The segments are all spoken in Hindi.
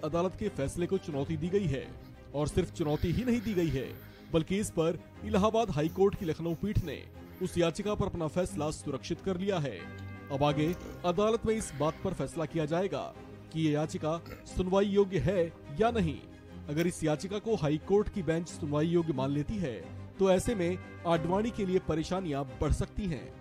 अदालत के फैसले को चुनौती दी गई है और सिर्फ चुनौती ही नहीं दी गई है बल्कि इस पर इलाहाबाद हाई कोर्ट की लखनऊ पीठ ने उस याचिका पर अपना फैसला सुरक्षित कर लिया है। अब आगे अदालत में इस बात पर फैसला किया जाएगा कि ये याचिका सुनवाई योग्य है या नहीं। अगर इस याचिका को हाई कोर्ट की बेंच सुनवाई योग्य मान लेती है तो ऐसे में आडवाणी के लिए परेशानियां बढ़ सकती हैं।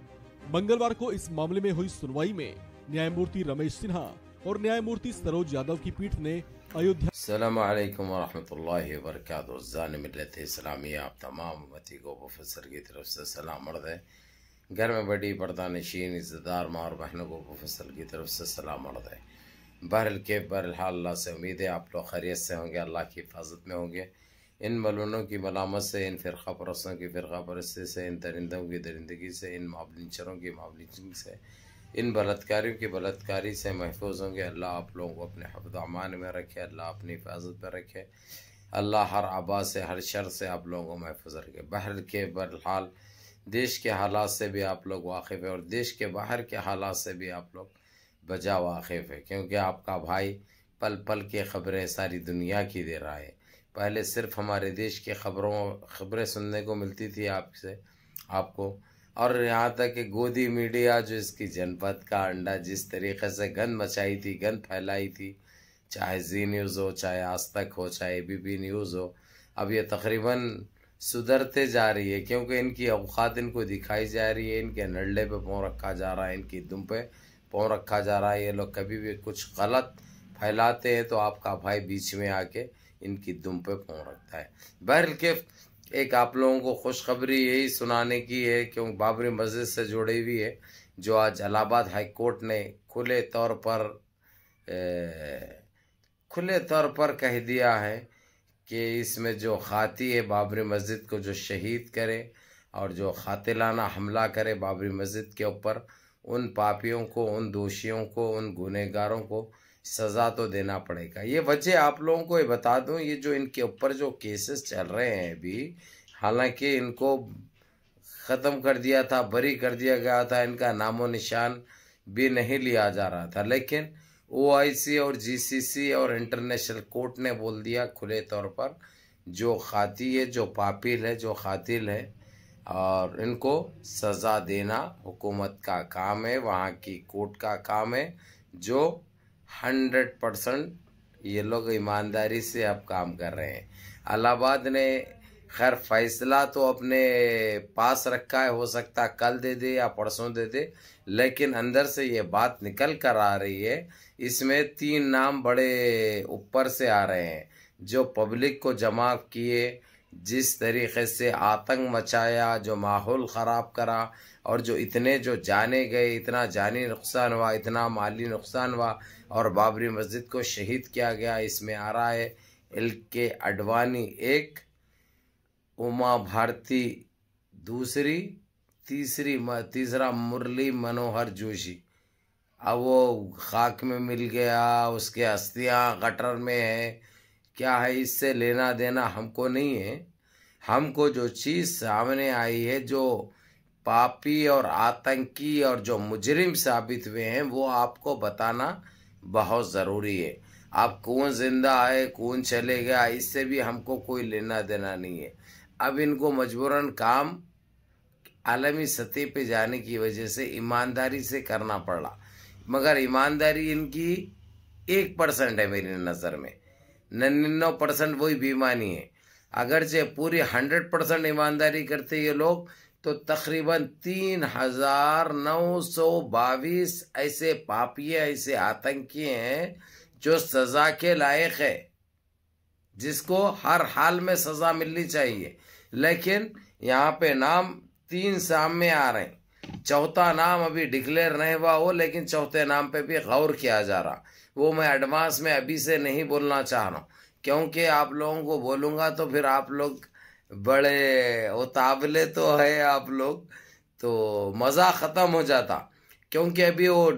मंगलवार को इस मामले में हुई सुनवाई में न्यायमूर्ति रमेश सिन्हा और न्यायमूर्ति सरोज यादव की पीठ ने अयोध्या। अस्सलाम वालेकुम वरहमतुल्लाहि वबरकातुहू। जान मिल्लत इस्लामिया आप तमाम उम्मती को प्रोफेसर की तरफ से सलाम अर्ज़ है। घर में बड़ी पर्दा नशीन इज़्ज़तदार माँ और बहनों को प्रोफेसर की तरफ से सलाम अर्ज़ है। बहरहाल अल्लाह से उम्मीद है आप लोग खैरियत से होंगे, अल्लाह की हिफाजत में होंगे। इन मलूनों की मलामत से, इन फ़िरक़ा परस्तों की फ़िरक़ा परस्ती से, इन दरिंदों की दरिंदगी से, इन मावलिंचरों की मावलिंचरी से, इन बलात्कारियों की बलात्कारी से महफूज होंगे। अल्लाह आप लोगों को अपने हिफ्ज़ अमान में रखे, अल्लाह अपनी हिफाजत में रखे, अल्लाह हर आबा से, हर शर से आप लोगों को महफूज रखे। बहरहाल देश के हालात से भी आप लोग वाकिफ़ है और देश के बाहर के हालात से भी आप लोग बजा वाकिफ़ है, क्योंकि आपका भाई पल पल की खबरें सारी दुनिया की दे रहा है। पहले सिर्फ हमारे देश की खबरें सुनने को मिलती थी आपको, और यहाँ तक कि गोदी मीडिया जो इसकी जनपद का अंडा जिस तरीक़े से गंद मचाई थी, गंद फैलाई थी, चाहे जी न्यूज़ हो, चाहे आज तक हो, चाहे ABP न्यूज़ हो, अब ये तकरीबन सुधरते जा रही है, क्योंकि इनकी औकात इनको दिखाई जा रही है। इनके नल्ले पे पाँव रखा जा रहा है, इनकी दुम पे पाँव रखा जा रहा है। ये लोग कभी भी कुछ गलत फैलाते हैं तो आपका भाई बीच में आके इनकी दुम पे पाँव रखता है। बहरहाल के एक आप लोगों को खुशखबरी यही सुनाने की है, क्योंकि बाबरी मस्जिद से जुड़ी हुई है, जो आज इलाहाबाद हाई कोर्ट ने खुले तौर पर कह दिया है कि इसमें जो खाती है बाबरी मस्जिद को जो शहीद करे और जो कातिलाना हमला करे बाबरी मस्जिद के ऊपर, उन पापियों को, उन दोषियों को, उन गुनहगारों को सज़ा तो देना पड़ेगा। ये वजह आप लोगों को ये बता दूं, ये जो इनके ऊपर जो केसेस चल रहे हैं अभी, हालांकि इनको ख़त्म कर दिया था, बरी कर दिया गया था, इनका नामो निशान भी नहीं लिया जा रहा था, लेकिन OIC और GCC और इंटरनेशनल कोर्ट ने बोल दिया खुले तौर पर जो खाती है, जो पापिल है, जो कातिल है, और इनको सज़ा देना हुकूमत का काम है, वहाँ की कोर्ट का काम है, जो 100% ये लोग ईमानदारी से अब काम कर रहे हैं। इलाहाबाद ने खैर फैसला तो अपने पास रखा है, हो सकता कल दे दे या परसों दे दे, लेकिन अंदर से ये बात निकल कर आ रही है। इसमें 3 नाम बड़े ऊपर से आ रहे हैं, जो पब्लिक को जमा किए, जिस तरीक़े से आतंक मचाया, जो माहौल ख़राब करा, और जो इतने जो जाने गए, इतना जानी नुकसान हुआ, इतना माली नुकसान हुआ, और बाबरी मस्जिद को शहीद किया गया। इसमें आ रहा है LK आडवाणी 1, उमा भारती 2, तीसरा मुरली मनोहर जोशी। अब वो खाक में मिल गया, उसके अस्थियाँ गटर में है, क्या है, इससे लेना देना हमको नहीं है। हमको जो चीज़ सामने आई है, जो पापी और आतंकी और जो मुजरिम साबित हुए हैं, वो आपको बताना बहुत ज़रूरी है। अब कौन जिंदा है, कौन चले गया, इससे भी हमको कोई लेना देना नहीं है। अब इनको मजबूरन काम आलमी सतह पे जाने की वजह से ईमानदारी से करना पड़ा, मगर ईमानदारी इनकी 1% है मेरी नज़र में, 99% वही बेईमानी है। अगरचे पूरी 100% ईमानदारी करते ये लोग तो तकरीबन 3922 ऐसे पापी, ऐसे आतंकी हैं जो सज़ा के लायक है, जिसको हर हाल में सज़ा मिलनी चाहिए। लेकिन यहाँ पे नाम 3 सामने आ रहे हैं, चौथा नाम अभी डिक्लेयर नहीं हुआ हो, लेकिन चौथे नाम पे भी गौर किया जा रहा। वो मैं एडवांस में अभी से नहीं बोलना चाह रहा हूँ, क्योंकि आप लोगों को बोलूँगा तो फिर आप लोग बड़े उतावले तो है आप लोग, तो मज़ा ख़त्म हो जाता। क्योंकि अभी वो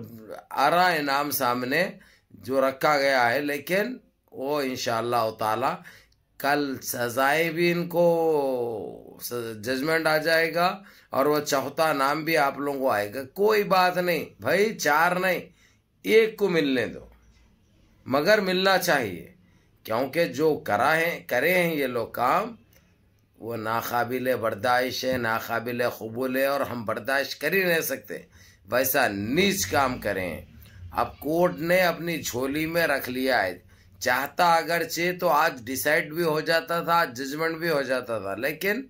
आ रहा है नाम सामने जो रखा गया है, लेकिन वो इंशाअल्लाह ताला कल सजाए भी, इनको जजमेंट आ जाएगा और वो चौथा नाम भी आप लोगों को आएगा। कोई बात नहीं भाई, 4 नहीं 1 को मिलने दो, मगर मिलना चाहिए, क्योंकि जो करे हैं ये लोग काम, वो नाकाबिल बर्दाश्त है, नाकाबिल कबूल है, और हम बर्दाश्त कर ही नहीं सकते वैसा नीच काम करें। अब कोर्ट ने अपनी झोली में रख लिया है, चाहता अगरचे तो आज डिसाइड भी हो जाता था, जजमेंट भी हो जाता था, लेकिन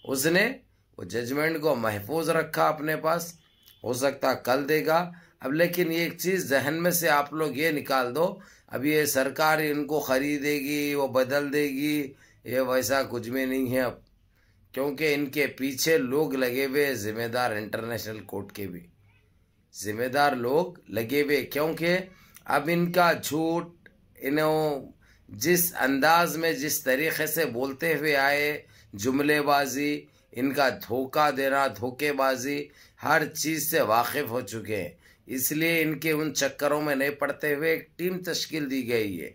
उसने वो जजमेंट को महफूज रखा अपने पास, हो सकता कल देगा। अब लेकिन एक चीज़ जहन में से आप लोग ये निकाल दो, अब ये सरकार इनको खरीदेगी, वो बदल देगी, ये वैसा कुछ भी नहीं है अब, क्योंकि इनके पीछे लोग लगे हुए, जिम्मेदार इंटरनेशनल कोर्ट के भी जिम्मेदार लोग लगे हुए, क्योंकि अब इनका झूठ, इन्हों जिस अंदाज में जिस तरीके से बोलते हुए आए, जुमलेबाजी, इनका धोखा देना, धोखेबाजी, हर चीज़ से वाकिफ हो चुके हैं, इसलिए इनके उन चक्करों में नहीं पड़ते हुए एक टीम तश्कील दी गई है।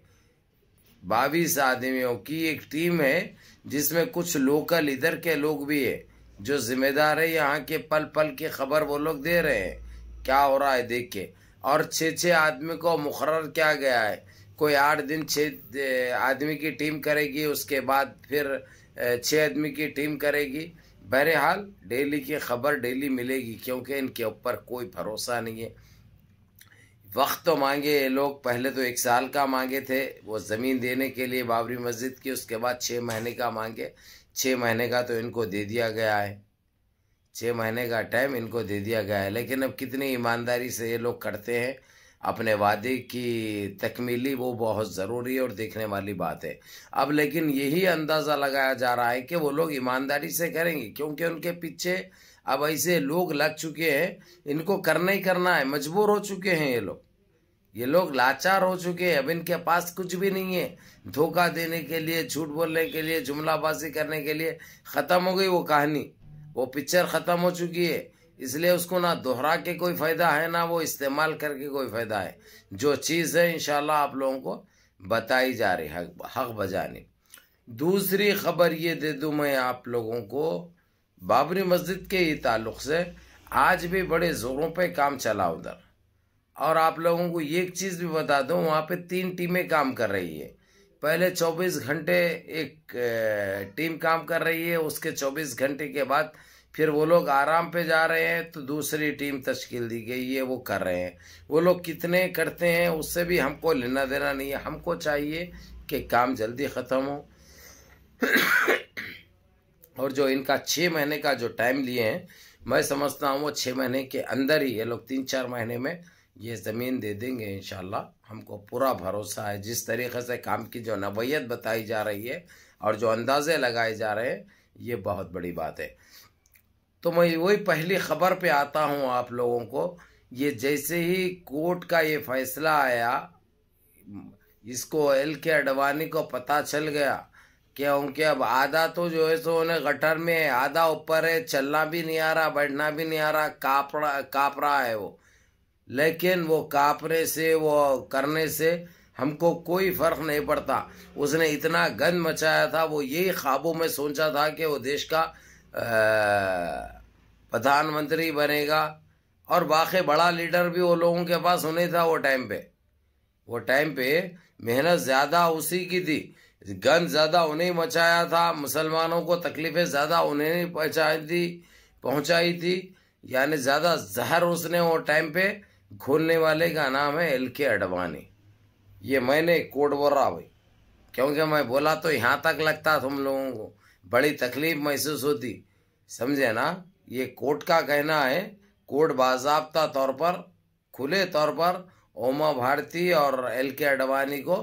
22 आदमियों की एक टीम है, जिसमें कुछ लोकल इधर के लोग भी है, जो जिम्मेदार है, यहाँ के पल पल की खबर वो लोग दे रहे हैं क्या हो रहा है देख के। और 6 आदमी को मुकर्रर किया गया है, कोई 8 दिन 6 आदमी की टीम करेगी, उसके बाद फिर 6 आदमी की टीम करेगी। बहरहाल डेली की खबर डेली मिलेगी, क्योंकि इनके ऊपर कोई भरोसा नहीं है। वक्त तो मांगे ये लोग, पहले तो 1 साल का मांगे थे वो ज़मीन देने के लिए बाबरी मस्जिद की, उसके बाद 6 महीने का मांगे, 6 महीने का तो इनको दे दिया गया है, 6 महीने का टाइम इनको दे दिया गया है। लेकिन अब कितनी ईमानदारी से ये लोग करते हैं अपने वादे की तकमीली, वो बहुत ज़रूरी है और देखने वाली बात है। अब लेकिन यही अंदाज़ा लगाया जा रहा है कि वो लोग ईमानदारी से करेंगे, क्योंकि उनके पीछे अब ऐसे लोग लग चुके हैं, इनको करना ही करना है, मजबूर हो चुके हैं ये लोग लाचार हो चुके हैं। अब इनके पास कुछ भी नहीं है, धोखा देने के लिए, झूठ बोलने के लिए, जुमलाबाजी करने के लिए ख़त्म हो गई वो कहानी, वो पिक्चर ख़त्म हो चुकी है। इसलिए उसको ना दोहरा के कोई फ़ायदा है, ना वो इस्तेमाल करके कोई फ़ायदा है। जो चीज़ है इंशाल्लाह आप लोगों को बताई जा रही है, हक बजानी। दूसरी खबर ये दे दूँ मैं आप लोगों को, बाबरी मस्जिद के ताल्लुक़ से आज भी बड़े ज़ोरों पे काम चला उधर। और आप लोगों को एक चीज़ भी बता दूं, वहाँ पे 3 टीमें काम कर रही है। पहले 24 घंटे एक टीम काम कर रही है, उसके 24 घंटे के बाद फिर वो लोग आराम पे जा रहे हैं, तो दूसरी टीम तश्कील दी गई है, वो कर रहे हैं। वो लोग कितने करते हैं उससे भी हमको लेना देना नहीं है, हमको चाहिए कि काम जल्दी ख़त्म हो। और जो इनका 6 महीने का जो टाइम लिए हैं, मैं समझता हूँ वो 6 महीने के अंदर ही ये लोग 3-4 महीने में ये ज़मीन दे देंगे इंशाल्लाह, हमको पूरा भरोसा है। जिस तरीक़े से काम की जो नवैयत बताई जा रही है और जो अंदाज़े लगाए जा रहे हैं, ये बहुत बड़ी बात है। तो मैं वही पहली ख़बर पे आता हूँ आप लोगों को। ये जैसे ही कोर्ट का ये फैसला आया, इसको LK अडवाणी को पता चल गया, क्योंकि अब आधा तो जो है सो उन्हें गटर में है, आधा ऊपर है, चलना भी नहीं आ रहा, बैठना भी नहीं आ रहा, काँप रहा है वो। लेकिन वो काँपने से, वो करने से हमको कोई फ़र्क नहीं पड़ता। उसने इतना गंद मचाया था, वो यही ख्वाबों में सोचा था कि वो देश का प्रधानमंत्री बनेगा, और बाकी बड़ा लीडर भी वो लोगों के पास नहीं था वो टाइम पे मेहनत ज़्यादा उसी की थी, गंद ज़्यादा उन्हें मचाया था, मुसलमानों को तकलीफ़ें ज़्यादा उन्हें पहुँचाई थी, यानी ज़्यादा जहर उसने वो टाइम पे घोलने वाले का नाम है LK अडवाणी। ये मैंने कोड बोल रहा भाई, क्योंकि मैं बोला तो यहाँ तक लगता तुम लोगों को बड़ी तकलीफ महसूस होती, समझे ना। ये कोर्ट का कहना है, कोर्ट बाज़ाब्ता तौर पर, खुले तौर पर उमा भारती और LK अडवाणी को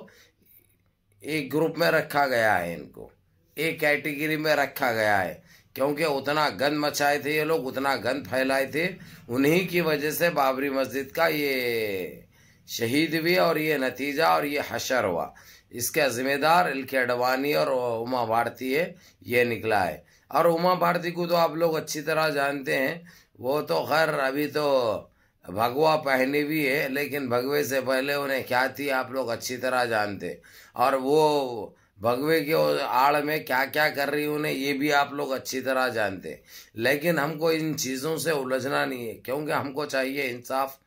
एक ग्रुप में रखा गया है, इनको एक कैटेगरी में रखा गया है, क्योंकि उतना गंद मचाए थे ये लोग, उतना गंद फैलाए थे, उन्हीं की वजह से बाबरी मस्जिद का ये शहीद भी और ये नतीजा और ये हशर हुआ। इसका जिम्मेदार LK अडवाणी और उमा भारती है, ये निकला है। और उमा भारती को तो आप लोग अच्छी तरह जानते हैं, वो तो खैर अभी तो भगवा पहनी भी है, लेकिन भगवे से पहले उन्हें क्या थी आप लोग अच्छी तरह जानते। और वो भगवे के आड़ में क्या क्या कर रही उन्हें ये भी आप लोग अच्छी तरह जानते। लेकिन हमको इन चीज़ों से उलझना नहीं है, क्योंकि हमको चाहिए इंसाफ,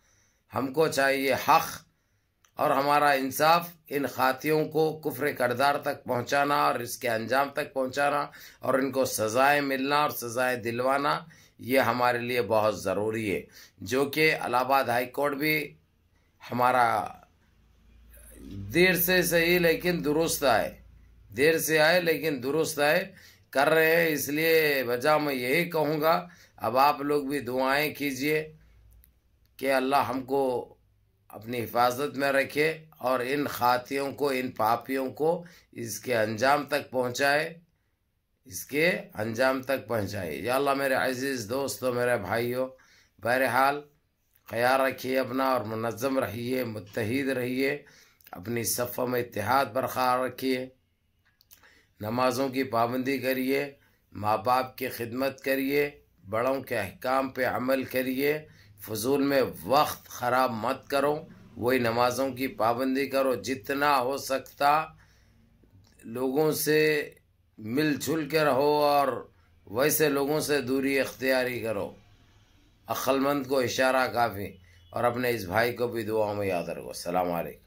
हमको चाहिए हक, और हमारा इंसाफ इन खातियों को कुफ्र करदार तक पहुंचाना और इसके अंजाम तक पहुंचाना और इनको सज़ाएं मिलना और सज़ाएं दिलवाना, ये हमारे लिए बहुत ज़रूरी है। जो कि इलाहाबाद हाई कोर्ट भी हमारा देर से सही लेकिन दुरुस्त आए, देर से आए लेकिन दुरुस्त आए कर रहे हैं। इसलिए वजह मैं यही कहूँगा, अब आप लोग भी दुआएं कीजिए कि अल्लाह हमको अपनी हिफाजत में रखे और इन खातियों को, इन पापियों को इसके अंजाम तक पहुँचाए, इसके अंजाम तक पहुँचाए। या अल्लाह मेरे अजीज़ दोस्तों, मेरे भाइयों, बहरहाल ख्याल रखिए अपना और मुनज़्ज़म रहिए, मुत्तहिद रहिए, अपनी सफ़ में इत्तेहाद बरकरार रखिए, नमाज़ों की पाबंदी करिए, माँ बाप की खिदमत करिए, बड़ों के अहकाम पे अमल करिए, फजूल में वक्त ख़राब मत करो, वही नमाज़ों की पाबंदी करो, जितना हो सकता लोगों से मिलजुल के रहो और वैसे लोगों से दूरी इख्तियारी करो। अक्लमंद को इशारा काफ़ी। और अपने इस भाई को भी दुआओं में याद रखो। अस्सलाम वालेकुम।